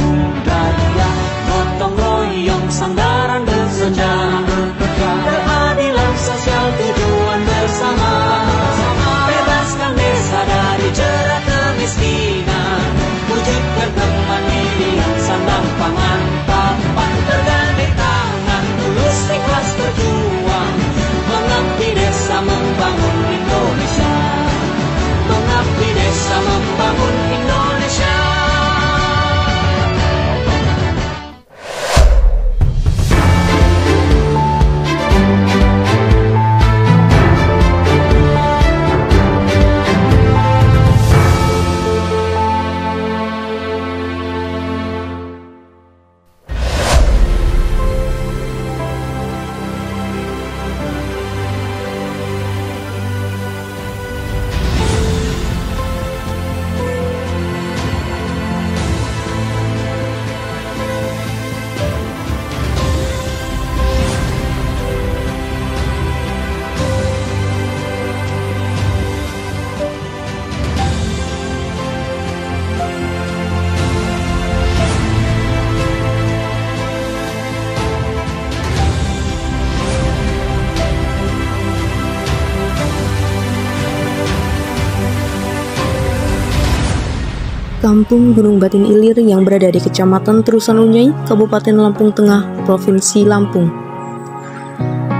budaya, gotong royong sandaran bersama, keadilan sosial tujuan bersama, bebaskan desa dari jerat kemiskinan, wujudkan kemandirian sandang pangan papan, bergandeng tangan tulus ikhlas berjuang, mengabdi desa membangun Indonesia, mengabdi desa membangun Indonesia. Kampung Gunung Batin Ilir yang berada di Kecamatan Terusan Unyai, Kabupaten Lampung Tengah, Provinsi Lampung.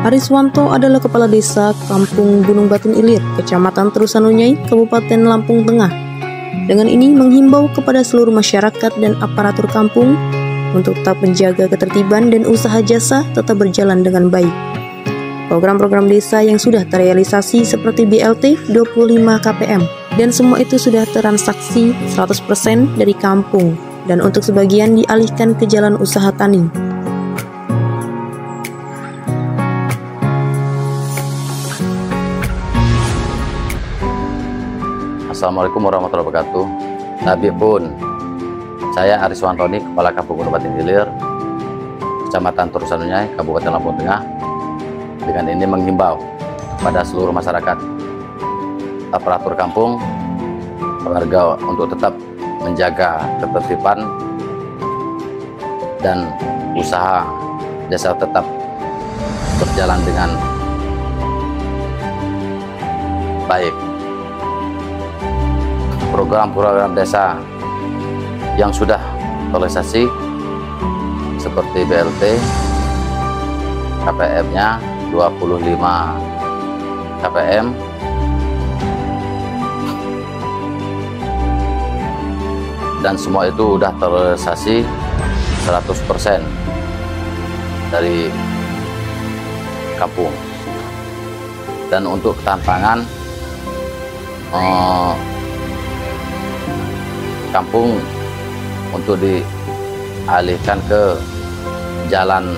Ariswanto adalah Kepala Desa Kampung Gunung Batin Ilir, Kecamatan Terusan Unyai, Kabupaten Lampung Tengah. Dengan ini menghimbau kepada seluruh masyarakat dan aparatur kampung untuk tetap menjaga ketertiban dan usaha jasa tetap berjalan dengan baik. Program-program desa yang sudah terrealisasi seperti BLT 25 KPM dan semua itu sudah transaksi 100% dari kampung dan untuk sebagian dialihkan ke jalan usaha tani. Assalamualaikum warahmatullahi wabarakatuh. Nabi pun, saya Ariswanto, Kepala Kampung Gunung Batin Ilir, Kecamatan Terusan Unyai, Kabupaten Lampung Tengah. Dengan ini menghimbau pada seluruh masyarakat, aparatur kampung, warga untuk tetap menjaga ketertiban dan usaha desa tetap berjalan dengan baik. Program-program desa yang sudah terrealisasi seperti BLT, KPM-nya 25 KPM, dan semua itu sudah terrealisasi 100% dari kampung. Dan untuk ketahanan pangan, kampung untuk dialihkan ke jalan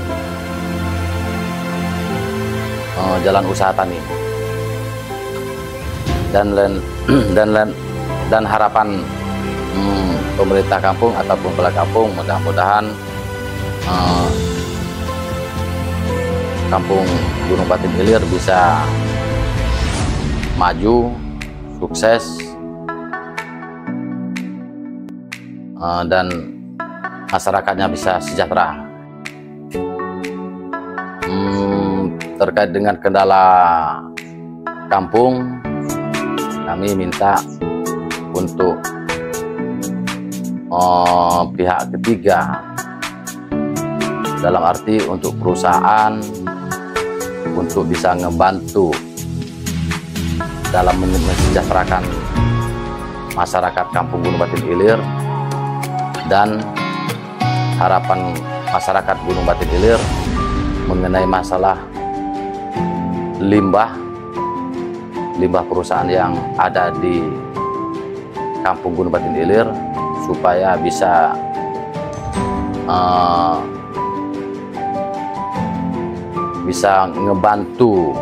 usaha tani, dan harapan pemerintah kampung ataupun kepala kampung, mudah-mudahan Kampung Gunung Batin Ilir bisa maju, sukses, dan masyarakatnya bisa sejahtera. Terkait dengan kendala kampung, kami minta untuk pihak ketiga, dalam arti untuk perusahaan, untuk bisa ngebantu dalam mensejahterakan masyarakat Kampung Gunung Batin Ilir, dan harapan masyarakat Gunung Batin Ilir mengenai masalah limbah perusahaan yang ada di Kampung Gunung Batin Ilir, supaya bisa ngebantu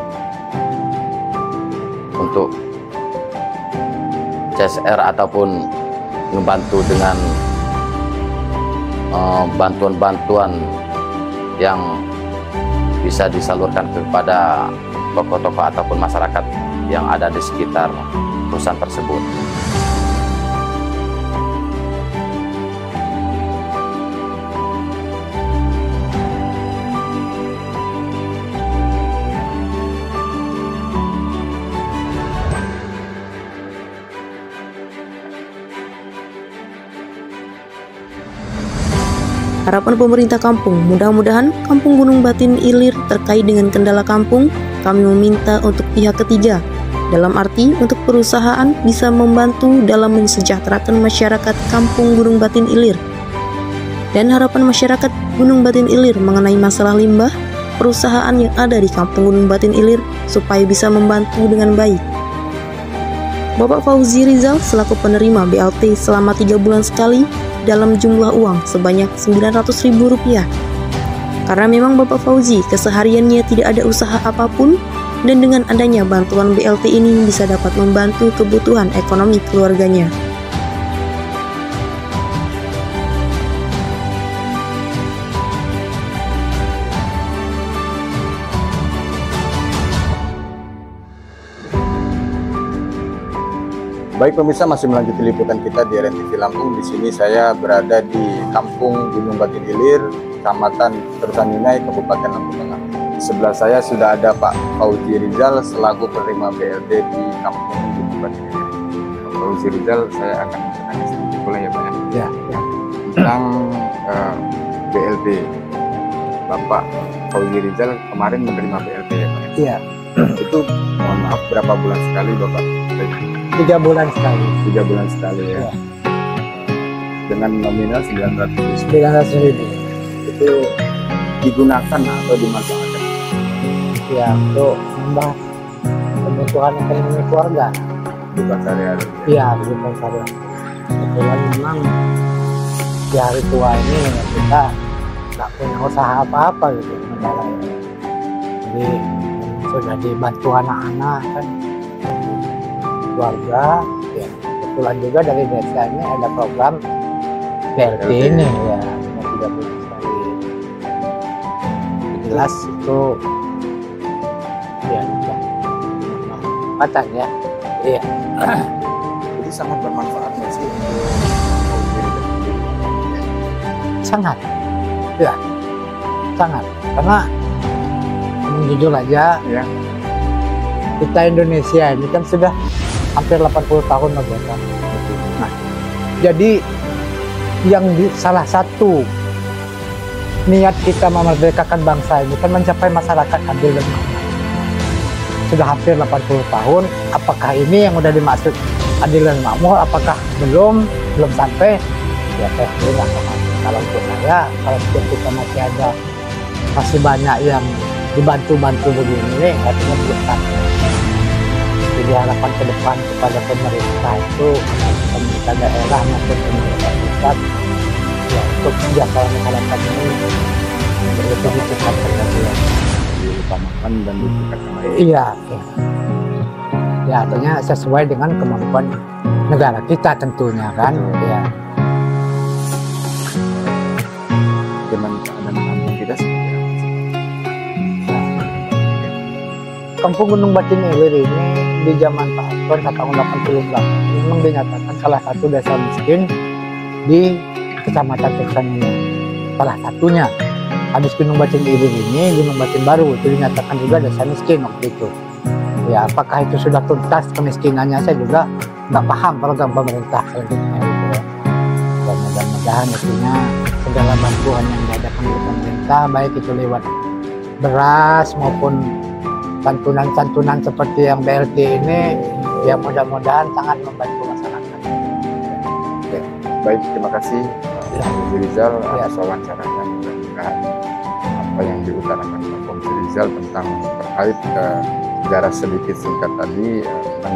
untuk CSR ataupun ngebantu dengan bantuan-bantuan yang bisa disalurkan kepada tokoh-tokoh ataupun masyarakat yang ada di sekitar perusahaan tersebut. Harapan pemerintah kampung, mudah-mudahan Kampung Gunung Batin Ilir terkait dengan kendala kampung, kami meminta untuk pihak ketiga, dalam arti untuk perusahaan bisa membantu dalam mensejahterakan masyarakat Kampung Gunung Batin Ilir. Dan harapan masyarakat Gunung Batin Ilir mengenai masalah limbah, perusahaan yang ada di Kampung Gunung Batin Ilir supaya bisa membantu dengan baik. Bapak Fauzi Rizal selaku penerima BLT selama 3 bulan sekali dalam jumlah uang sebanyak Rp900.000. Karena memang Bapak Fauzi kesehariannya tidak ada usaha apapun, dan dengan adanya bantuan BLT ini bisa dapat membantu kebutuhan ekonomi keluarganya. Baik pemirsa, masih melanjutkan liputan kita di RNTV Lampung. Di sini saya berada di Kampung Gunung Batin Ilir, Kecamatan Terusan Yunai, Kabupaten Lampung Tengah. Di sebelah saya sudah ada Pak Fauzi Rizal selaku penerima BLT di Kampung Gunung Batin Ilir. Pak Fauzi Rizal, saya akan bertanya sedikit boleh ya Pak ya? Ya. Tentang BLT. Bapak Fauzi Rizal kemarin menerima BLT ya Pak? Iya. Itu mohon maaf berapa bulan sekali Bapak? 3 bulan sekali. 3 bulan sekali ya. Dengan nominal 900.000. Itu digunakan atau dimanfaatkan? Ya, untuk menambah kebutuhan ekonomi keluarga. Bukan sehari-hari. Iya, bukan sehari-hari. Kebetulan memang di hari tua ini kita nggak punya usaha apa-apa gitu negara ini. Jadi sudah dibantu anak-anak kan, keluarga. Ya, kebetulan juga dari desa ini ada program BLT ini ya, 3 bulan sekali. Jelas itu ya manfaatan ya. Iya. Jadi sangat bermanfaat nggak sih? Sangat. Ya. Sangat. Karena jujur aja Ya. kita Indonesia ini kan sudah hampir 80 tahun merdeka. Nah, jadi yang salah satu niat kita memerdekakan bangsa ini kan mencapai masyarakat adil dan makmur. Sudah hampir 80 tahun, apakah ini yang udah dimaksud adil dan makmur, apakah belum sampai? Ya saya nggak paham. Kalau untuk saya, kalau kita masih banyak yang dibantu begini, artinya belum sampai. Jadi harapan ke depan kepada pemerintah itu, pemerintah daerah maupun pemerintah pusat, ya untuk kesejahteraan masyarakat ini lebih ditingkatkan lagi ya. Diutamakan dan ditingkatkan lagi. Iya, ya. Ya artinya sesuai dengan kemampuan negara kita tentunya kan. Ya. Dengan keadaan kampung kita seperti apa? Kampung Gunung Batin Ilir ini di zaman Pak Harto tahun 88 memang dinyatakan salah satu desa miskin di Kecamatan Terusan ini. Salah satunya. Habis Gunung Batin Ilir ini, Gunung Batin Baru itu dinyatakan juga desa miskin waktu itu. Ya, apakah itu sudah tuntas kemiskinannya, saya juga nggak paham program pemerintah selanjutnya gitu ya. Dan mudah-mudahan artinya segala bantuan yang diadakan oleh pemerintah, baik itu lewat beras maupun santunan-santunan seperti yang BLT ini, ya mudah-mudahan sangat membantu masyarakat. Ya. Baik, terima kasih Pak Fauzi Rizal atas wawancaranya. Mudah-mudahan apa yang diutarakan Pak Fauzi Rizal tentang terkait sejarah sedikit singkat tadi tentang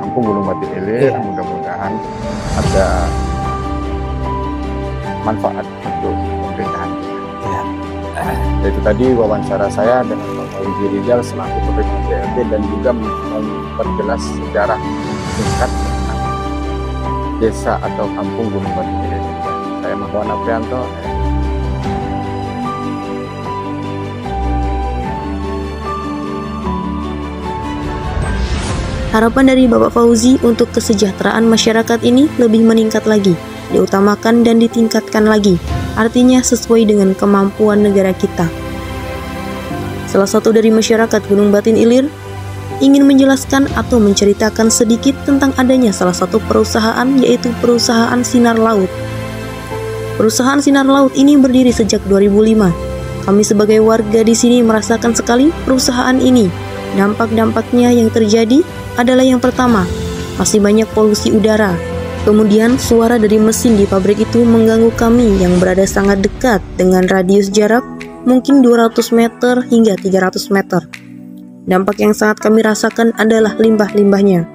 Kampung Gunung Batin Ilir, mudah-mudahan ada manfaat untuk pemerintahan kita. Ya. Itu tadi wawancara saya dengan Pak Fauzi Rizal selaku penerima BLT dan juga memperjelas sejarah singkat tentang desa atau Kampung Gunung Batin Ilir. Saya Mahwan Aprianto. Harapan dari Bapak Fauzi untuk kesejahteraan masyarakat ini lebih meningkat lagi, diutamakan dan ditingkatkan lagi, artinya sesuai dengan kemampuan negara kita. Salah satu dari masyarakat Gunung Batin Ilir ingin menjelaskan atau menceritakan sedikit tentang adanya salah satu perusahaan, yaitu perusahaan Sinar Laut. Perusahaan Sinar Laut ini berdiri sejak 2005. Kami sebagai warga di sini merasakan sekali perusahaan ini. Dampak-dampaknya yang terjadi adalah yang pertama, masih banyak polusi udara. Kemudian suara dari mesin di pabrik itu mengganggu kami yang berada sangat dekat dengan radius jarak mungkin 200 meter hingga 300 meter. Dampak yang sangat kami rasakan adalah limbah-limbahnya.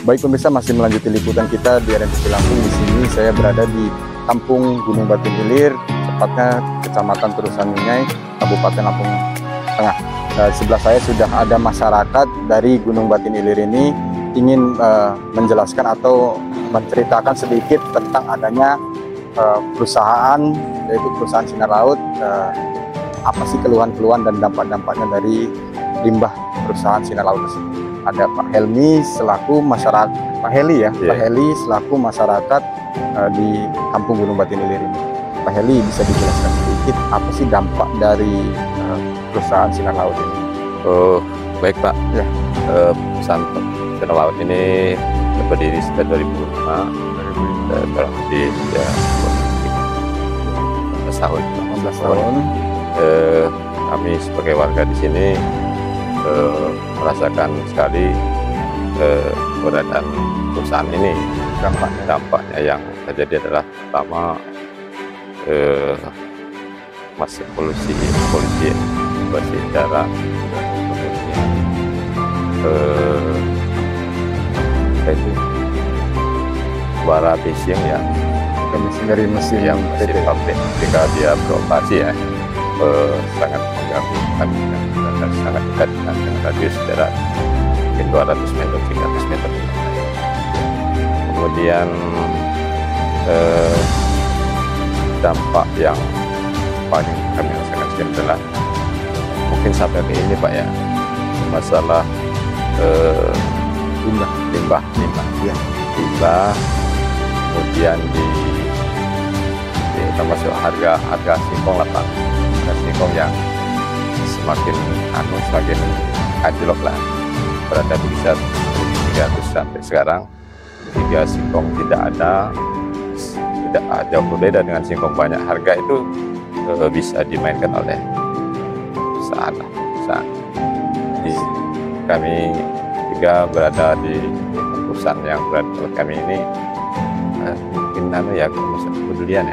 Baik pemirsa, masih melanjuti liputan kita di RNTV Lampung. Di sini saya berada di Kampung Gunung Batu Ilir, tepatnya Kecamatan Terusanunyai, Kabupaten Lampung Tengah. Sebelah saya sudah ada masyarakat dari Gunung Batu Ilir ini ingin menjelaskan atau menceritakan sedikit tentang adanya perusahaan, yaitu perusahaan Sinar Laut. Apa sih keluhan-keluhan dan dampak-dampaknya dari limbah perusahaan Sinar Laut tersebut? Ada Pak Helmi selaku masyarakat, Pak Heli ya, Pak Heli selaku masyarakat di Kampung Gunung Batu Ilir ini. Pak Heli, bisa dijelaskan sedikit apa sih dampak dari perusahaan Sinar Laut ini? Oh, baik Pak. Ya. Perusahaan Sinar Laut ini berdiri sejak 2005. Kurang lebih ya 15 tahun. 15 tahun. Kami sebagai warga di sini merasakan sekali keberadaan perusahaan ini. Dampaknya yang terjadi adalah pertama masih polusi udara, kemudian itu suara bising yang dari mesin yang pabrik ketika dia beroperasi ya, sangat mengganggu kami dan sangat dekat dengan radius jarak mungkin 200 meter, 300 meter. Kemudian dampak yang paling kami rasakan sekali adalah mungkin sampai ke ini Pak ya, masalah limbah ya. Limbah, kemudian termasuk harga singkong lah Pak. Harga singkong yang semakin anjlok lah, berada di kisaran 300 sampai sekarang. Jika singkong tidak jauh berbeda dengan singkong banyak, harga itu bisa dimainkan oleh perusahaan. Jadi kami juga berada di perusahaan yang berada di kami ini mungkin ya kepedulian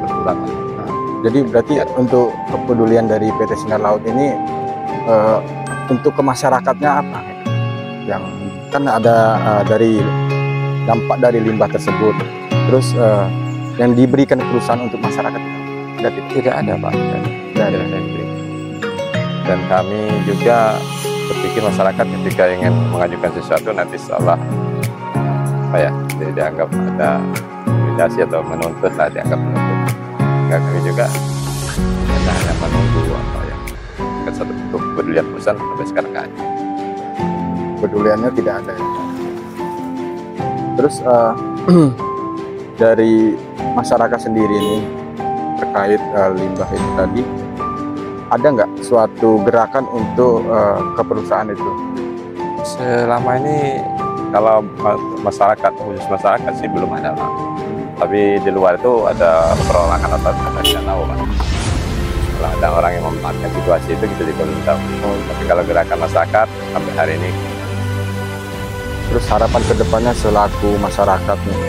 berkurang. Jadi berarti untuk kepedulian dari PT Sinar Laut ini untuk ke masyarakatnya apa? Yang kan ada dari dampak dari limbah tersebut, terus yang diberikan perusahaan untuk masyarakat itu tidak ada Pak. Dan kami juga berpikir masyarakat ketika ingin mengajukan sesuatu nanti seolah apa ya, dianggap ada intimidasi atau menuntut lah, dianggap menuntut. Enggak, kami juga hanya menunggu apa ya, kan satu bentuk kepedulian perusahaan sampai sekarang nggak ada. Kepeduliannya tidak ada ya. Terus dari masyarakat sendiri ini terkait limbah itu tadi, ada nggak suatu gerakan untuk ke perusahaan itu? Selama ini kalau masyarakat, khusus masyarakat sih belum ada Pak. Tapi di luar itu ada perorangan atau tidak tahu Pak. Kalau ada orang yang memanfaatkan situasi itu kita juga belum tahu. Tapi kalau gerakan masyarakat sampai hari ini. Terus harapan kedepannya selaku masyarakat nih,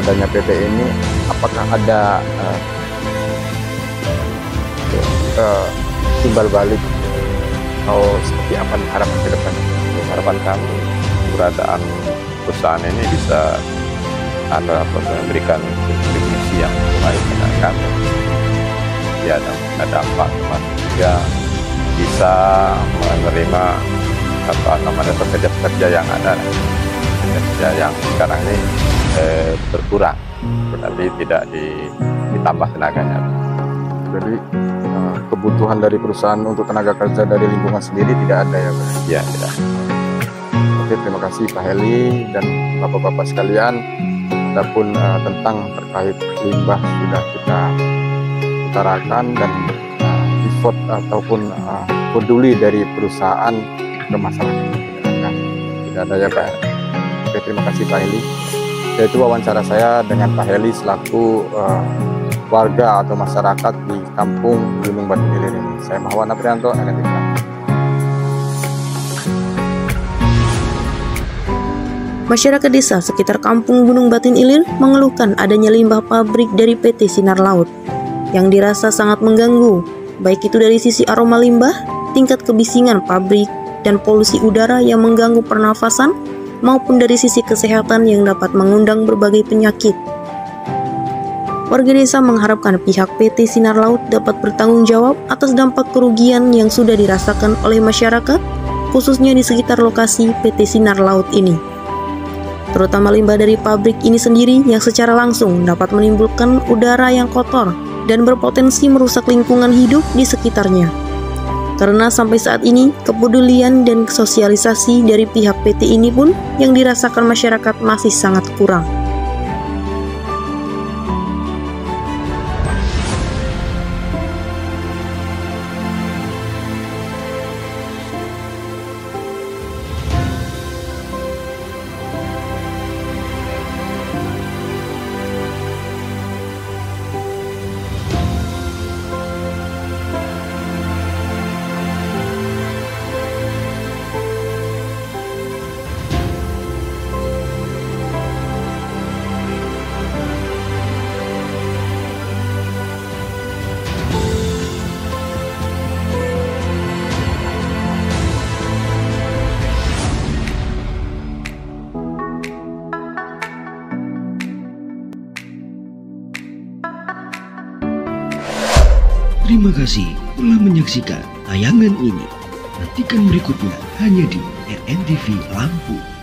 adanya PT ini, apakah ada timbal balik atau seperti apa nih harapan kedepannya? Harapan kami keberadaan perusahaan ini bisa memberikan kontribusi yang baik kepada kami. Ya, ada dampak juga bisa menerima pekerja-pekerja yang ada, pekerja yang sekarang ini berkurang, tapi tidak ditambah tenaganya. Jadi kebutuhan dari perusahaan untuk tenaga kerja dari lingkungan sendiri tidak ada ya Pak? Ya, tidak. Oke, terima kasih Pak Heli dan Bapak-Bapak sekalian. Adapun tentang terkait limbah sudah kita utarakan dan effort ataupun peduli dari perusahaan ke masyarakat. Tidak ada ya Pak. Oke, terima kasih Pak Heli. Yaitu wawancara saya dengan Pak Heli selaku warga atau masyarakat di Kampung Gunung Batu Ilir ini. Saya Mahwan Aprianto, NNTV. Masyarakat desa sekitar Kampung Gunung Batu Ilir mengeluhkan adanya limbah pabrik dari PT Sinar Laut yang dirasa sangat mengganggu, baik itu dari sisi aroma limbah, tingkat kebisingan pabrik, dan polusi udara yang mengganggu pernafasan, maupun dari sisi kesehatan yang dapat mengundang berbagai penyakit. Warga desa mengharapkan pihak PT Sinar Laut dapat bertanggung jawab atas dampak kerugian yang sudah dirasakan oleh masyarakat, khususnya di sekitar lokasi PT Sinar Laut ini. Terutama limbah dari pabrik ini sendiri yang secara langsung dapat menimbulkan udara yang kotor dan berpotensi merusak lingkungan hidup di sekitarnya. Karena sampai saat ini, kepedulian dan sosialisasi dari pihak PT ini pun yang dirasakan masyarakat masih sangat kurang. Terima kasih telah menyaksikan tayangan ini. Nantikan berikutnya hanya di RNTV Lampung.